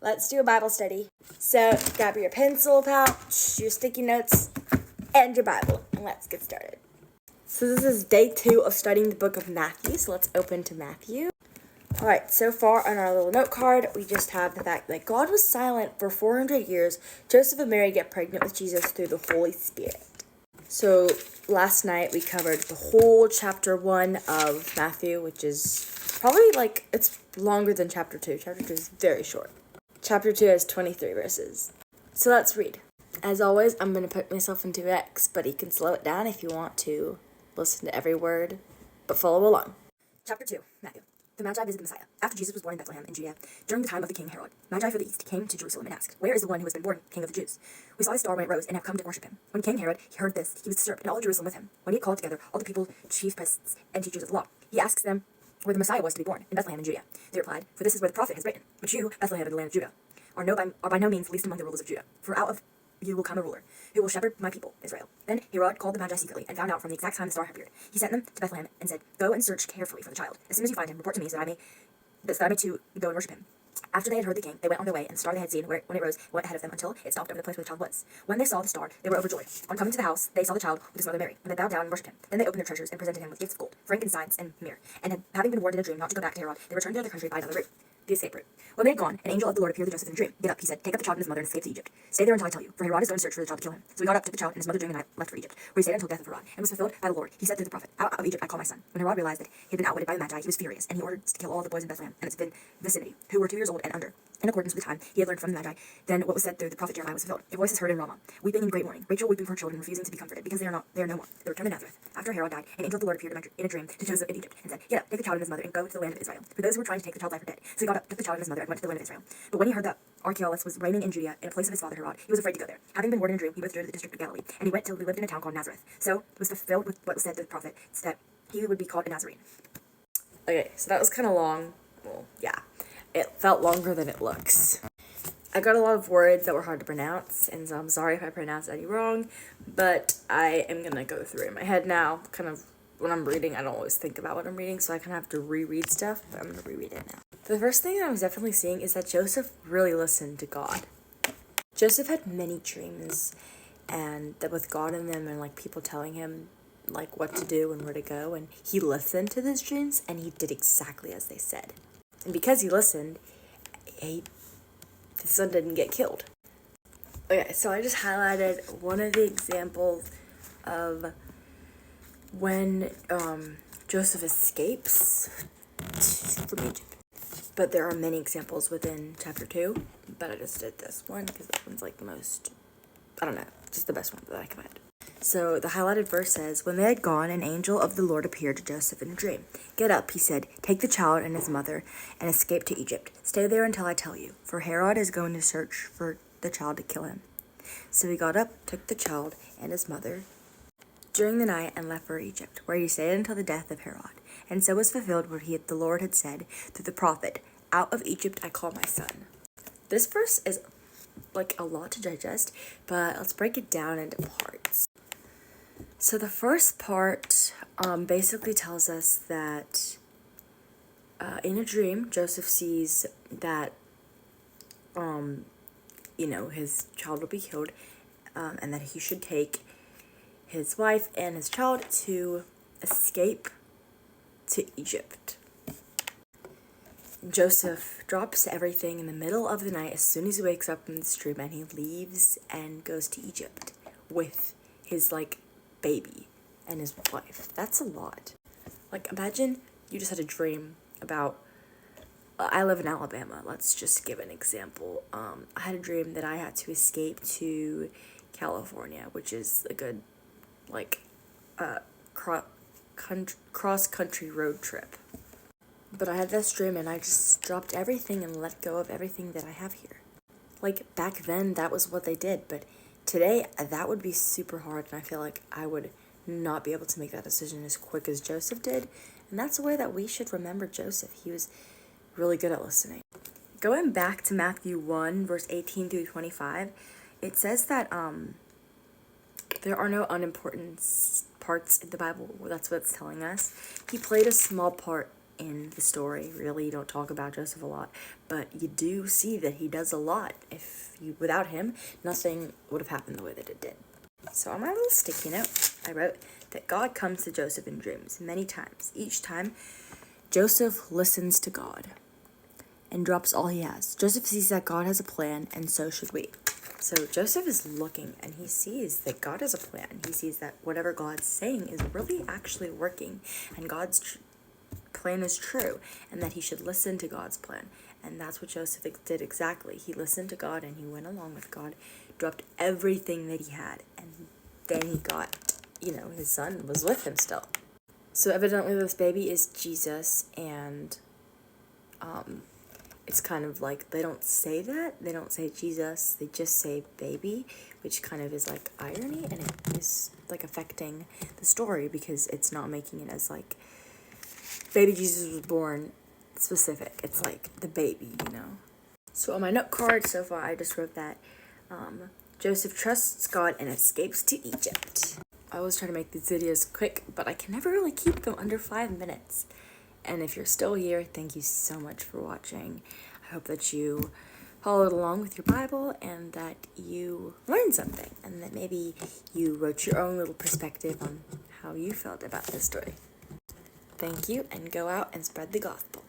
let's do a Bible study. So grab your pencil pouch, your sticky notes, and your Bible, and let's get started. So this is day 2 of studying the book of Matthew, so let's open to Matthew. Alright, so far on our little note card, we just have the fact that God was silent for 400 years. Joseph and Mary get pregnant with Jesus through the Holy Spirit. So last night we covered the whole chapter 1 of Matthew, which is probably it's longer than chapter 2. Chapter 2 is very short. Chapter 2 has 23 verses. So let's read. As always, I'm going to put myself into X, but you can slow it down if you want to listen to every word, but follow along. Chapter 2, Matthew. The Magi visit the Messiah. After Jesus was born in Bethlehem in Judea, during the time of the king Herod, Magi from the east came to Jerusalem and asked, "Where is the one who has been born king of the Jews? We saw his star when it rose and have come to worship him." When King Herod heard this, he was disturbed, and all of Jerusalem with him. When he had called together all the people, chief priests, and teachers of the law, he asks them where the Messiah was to be born, in Bethlehem in Judea. They replied, "For this is where the prophet has written, but you, Bethlehem in the land of Judah, are by no means least among the rulers of Judah. For out of you will come a ruler, who will shepherd my people, Israel." Then Herod called the Magi secretly, and found out from the exact time the star had appeared. He sent them to Bethlehem, and said, "Go and search carefully for the child. As soon as you find him, report to me, so that I may too go and worship him." After they had heard the king, they went on their way, and the star they had seen, when it rose, went ahead of them until it stopped over the place where the child was. When they saw the star, they were overjoyed. On coming to the house, they saw the child with his mother Mary, and they bowed down and worshipped him. Then they opened their treasures and presented him with gifts of gold, frankincense, and myrrh. And having been warned in a dream not to go back to Herod, they returned to their country by another route, the escape route. When they had gone, an angel of the Lord appeared to Joseph in a dream. "Get up," he said, "take up the child and his mother and escape to Egypt. Stay there until I tell you, for Herod is going to search for the child to kill him." So he got up, took the child and his mother during the night, left for Egypt, where he stayed until death of Herod, and was fulfilled by the Lord. He said through the prophet, "Out of Egypt I call my son." When Herod realized that he had been outwitted by the Magi, he was furious, and he ordered to kill all the boys in Bethlehem and its vicinity, who were 2 years old and under, in accordance with the time he had learned from the Magi. Then what was said through the prophet Jeremiah was fulfilled. A voice is heard in Ramah, weeping in great mourning, Rachel weeping for her children, refusing to be comforted, because they are no more. They returned to Nazareth. After Herod died, an angel of the Lord appeared in a dream to Joseph in Egypt, and said, "Get up, take the child and his mother, and go to the land of Israel. For those who were trying to take the child's life are dead." So he got up, took the child and his mother, and went to the land of Israel. But when he heard that Archelaus was reigning in Judea in place of his father Herod, he was afraid to go there. Having been warned in a dream, he withdrew to the district of Galilee, and he went till he lived in a town called Nazareth. So was fulfilled with what was said through the prophet, that he would be called a Nazarene. Okay, so that was kind of long. Well, yeah. It felt longer than it looks. I got a lot of words that were hard to pronounce, and so I'm sorry if I pronounced any wrong, but I am gonna go through it in my head now. Kind of when I'm reading, I don't always think about what I'm reading, so I kind of have to reread stuff, but I'm gonna reread it now. The first thing I was definitely seeing is that Joseph really listened to God. Joseph had many dreams, and that with God in them, and people telling him what to do and where to go, and he listened to those dreams, and he did exactly as they said. And because he listened, his son didn't get killed. Okay, so I just highlighted one of the examples of when Joseph escapes from Egypt. But there are many examples within chapter 2, but I just did this one because that one's the most, just the best one that I could find. So the highlighted verse says, "When they had gone, an angel of the Lord appeared to Joseph in a dream. 'Get up,' he said, 'take the child and his mother and escape to Egypt. Stay there until I tell you, for Herod is going to search for the child to kill him.' So he got up, took the child and his mother during the night, and left for Egypt, where he stayed until the death of Herod. And so was fulfilled what the Lord had said through the prophet, 'Out of Egypt I call my son.'" This verse is a lot to digest, but let's break it down into parts. So the first part basically tells us that in a dream, Joseph sees that his child will be killed, and that he should take his wife and his child to escape to Egypt. Joseph drops everything in the middle of the night as soon as he wakes up from this dream, and he leaves and goes to Egypt with his baby and his wife. That's a lot. Imagine you just had a dream about, I live in Alabama, let's just give an example. I had a dream that I had to escape to California, which is a good cross-country road trip. But I had this dream, and I just dropped everything and let go of everything that I have here. Back then, that was what they did, but today, that would be super hard, and I feel like I would not be able to make that decision as quick as Joseph did, and that's the way that we should remember Joseph. He was really good at listening. Going back to Matthew 1, verse 18 through 25, it says that there are no unimportant parts in the Bible. Well, that's what it's telling us. He played a small part in the story. Really, you don't talk about Joseph a lot, but you do see that he does a lot. Without him, nothing would have happened the way that it did. So on my little sticky note, I wrote that God comes to Joseph in dreams many times. Each time, Joseph listens to God and drops all he has. Joseph sees that God has a plan, and so should we. So Joseph is looking, and he sees that God has a plan. He sees that whatever God's saying is really actually working, and God's plan is true, and that he should listen to God's plan. And that's what Joseph did exactly. He listened to God, and he went along with God, dropped everything that he had, and then he got, his son was with him still. So evidently this baby is Jesus, and it's kind of like they don't say that. They don't say Jesus. They just say baby, which kind of is like irony, and it is like affecting the story because it's not making it as like baby Jesus was born specific. It's like the baby, So on my note card so far, I just wrote that Joseph trusts God and escapes to Egypt. I always try to make these videos quick, but I can never really keep them under 5 minutes. And if you're still here, thank you so much for watching. I hope that you followed along with your Bible and that you learned something and that maybe you wrote your own little perspective on how you felt about this story. Thank you, and go out and spread the gospel.